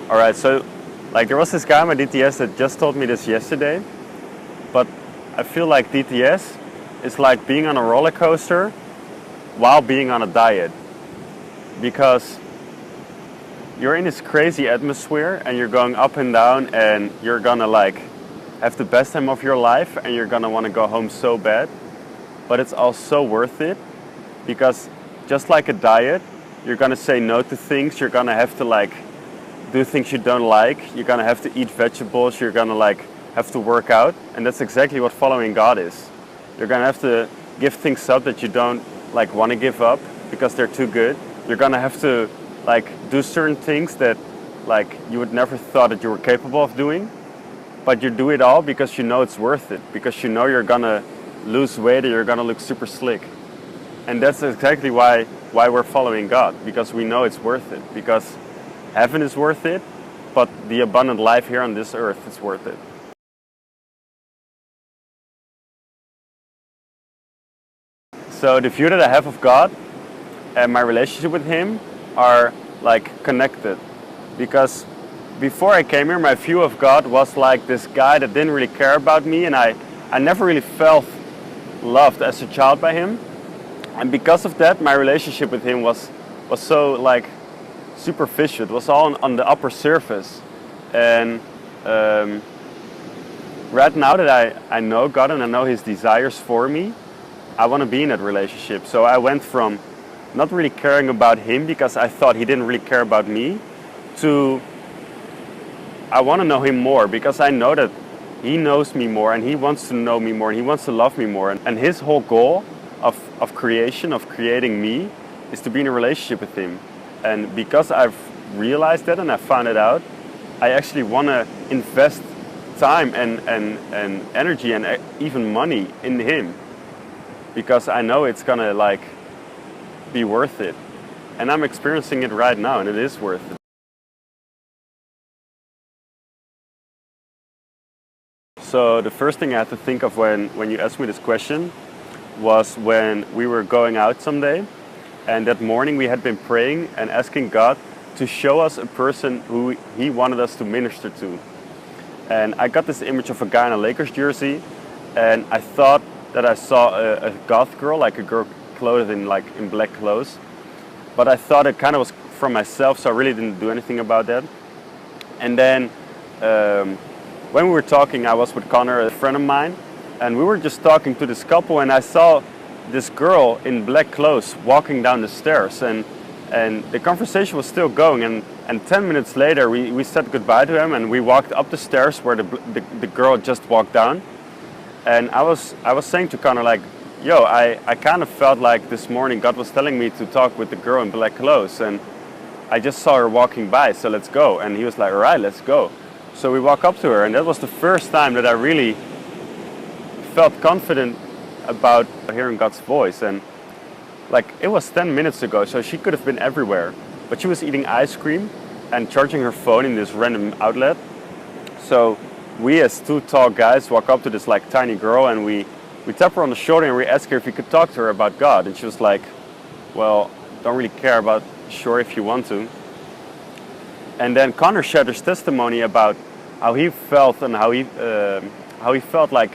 All right, so like there was this guy on my DTS that just told me this yesterday, but I feel like DTS is like being on a roller coaster while being on a diet, because you're in this crazy atmosphere and you're going up and down and you're gonna like have the best time of your life and you're gonna want to go home so bad, but it's all so worth it, because just like a diet, you're gonna say no to things, you're gonna have to like do things you don't like, you're gonna have to eat vegetables, you're gonna like have to work out, and that's exactly what following God is. You're gonna have to give things up that you don't like want to give up because they're too good. You're gonna have to like do certain things that like you would never thought that you were capable of doing, but you do it all because you know it's worth it, because you know you're gonna lose weight or you're gonna look super slick. And that's exactly why we're following God, because we know it's worth it, because heaven is worth it, but the abundant life here on this earth is worth it. So the view that I have of God and my relationship with Him are like connected, because before I came here, my view of God was like this guy that didn't really care about me, and I never really felt loved as a child by Him. And because of that, my relationship with Him was so like superficial. It was all on the upper surface. And right now that I know God and I know His desires for me, I want to be in that relationship. So I went from not really caring about Him because I thought He didn't really care about me, to I want to know Him more because I know that He knows me more and He wants to know me more and He wants to love me more. And His whole goal of creation, of creating me, is to be in a relationship with Him. And because I've realized that and I found it out, I actually want to invest time and energy and even money in Him, because I know it's gonna like be worth it. And I'm experiencing it right now, and it is worth it. So the first thing I had to think of when you asked me this question was when we were going out someday, and that morning we had been praying and asking God to show us a person who He wanted us to minister to. And I got this image of a guy in a Lakers jersey, and I thought that I saw a goth girl, like a girl clothed in black clothes. But I thought it kind of was from myself, so I really didn't do anything about that. And then when we were talking, I was with Connor, a friend of mine, and we were just talking to this couple, and I saw this girl in black clothes walking down the stairs, and the conversation was still going, and 10 minutes later we said goodbye to him, and we walked up the stairs where the girl just walked down. And I was saying to Connor, like, yo, I kind of felt like this morning God was telling me to talk with the girl in black clothes, and I just saw her walking by, so let's go. And he was like, all right, let's go. So we walk up to her, and that was the first time that I really felt confident about hearing God's voice. And like, it was 10 minutes ago, so she could have been everywhere, but she was eating ice cream and charging her phone in this random outlet. So we, as two tall guys, walk up to this like tiny girl, and we tap her on the shoulder and we ask her if we could talk to her about God. And she was like, well, don't really care, about sure if you want to. And then Connor shared his testimony about how he felt and how he felt like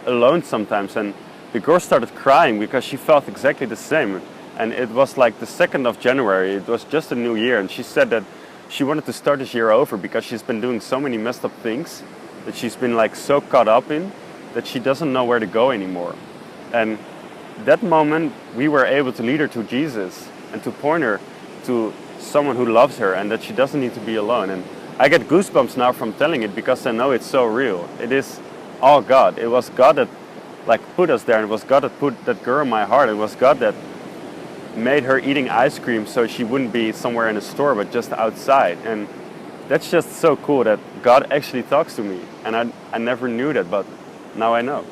alone sometimes. And the girl started crying because she felt exactly the same. And it was like the 2nd of January. It was just a new year. And she said that she wanted to start this year over because she's been doing so many messed up things that she's been like so caught up in that she doesn't know where to go anymore. And that moment we were able to lead her to Jesus and to point her to someone who loves her and that she doesn't need to be alone. And I get goosebumps now from telling it because I know it's so real. It is all God. It was God that like put us there, and it was God that put that girl in my heart. It was God that made her eating ice cream so she wouldn't be somewhere in a store but just outside. And that's just so cool that God actually talks to me. And I never knew that, but now I know.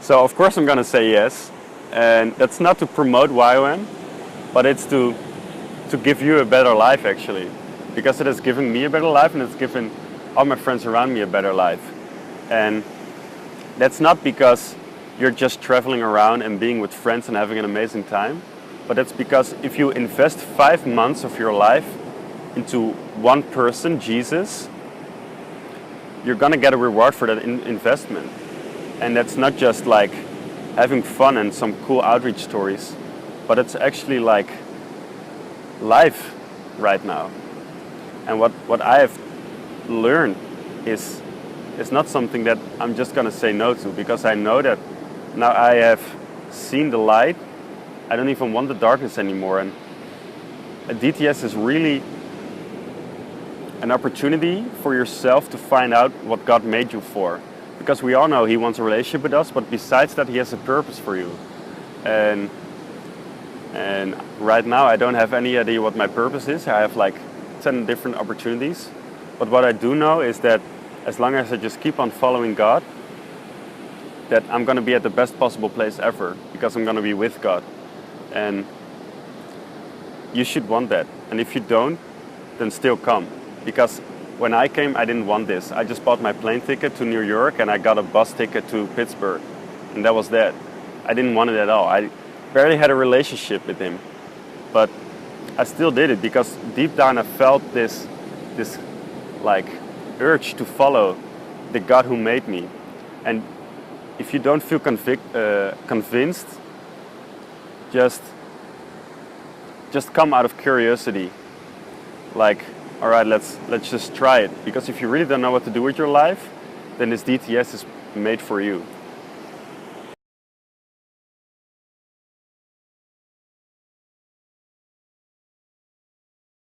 So of course I'm gonna say yes. And that's not to promote YWAM, but it's to give you a better life actually. Because it has given me a better life, and it's given all my friends around me a better life. And that's not because you're just traveling around and being with friends and having an amazing time, but that's because if you invest 5 months of your life into one person, Jesus, you're gonna get a reward for that investment. And that's not just like having fun and some cool outreach stories, but it's actually like life right now. And what I have learned is not something that I'm just gonna say no to, because I know that now I have seen the light. I don't even want the darkness anymore. And a DTS is really an opportunity for yourself to find out what God made you for. Because we all know He wants a relationship with us, but besides that, He has a purpose for you. And right now, I don't have any idea what my purpose is. I have like 10 different opportunities. But what I do know is that as long as I just keep on following God, that I'm going to be at the best possible place ever, because I'm going to be with God. And you should want that. And if you don't, then still come. Because when I came, I didn't want this. I just bought my plane ticket to New York and I got a bus ticket to Pittsburgh. And that was that. I didn't want it at all. I barely had a relationship with Him. But I still did it because deep down I felt this like urge to follow the God who made me. And if you don't feel convinced, just come out of curiosity. Like, all right, let's just try it. Because if you really don't know what to do with your life, then this DTS is made for you.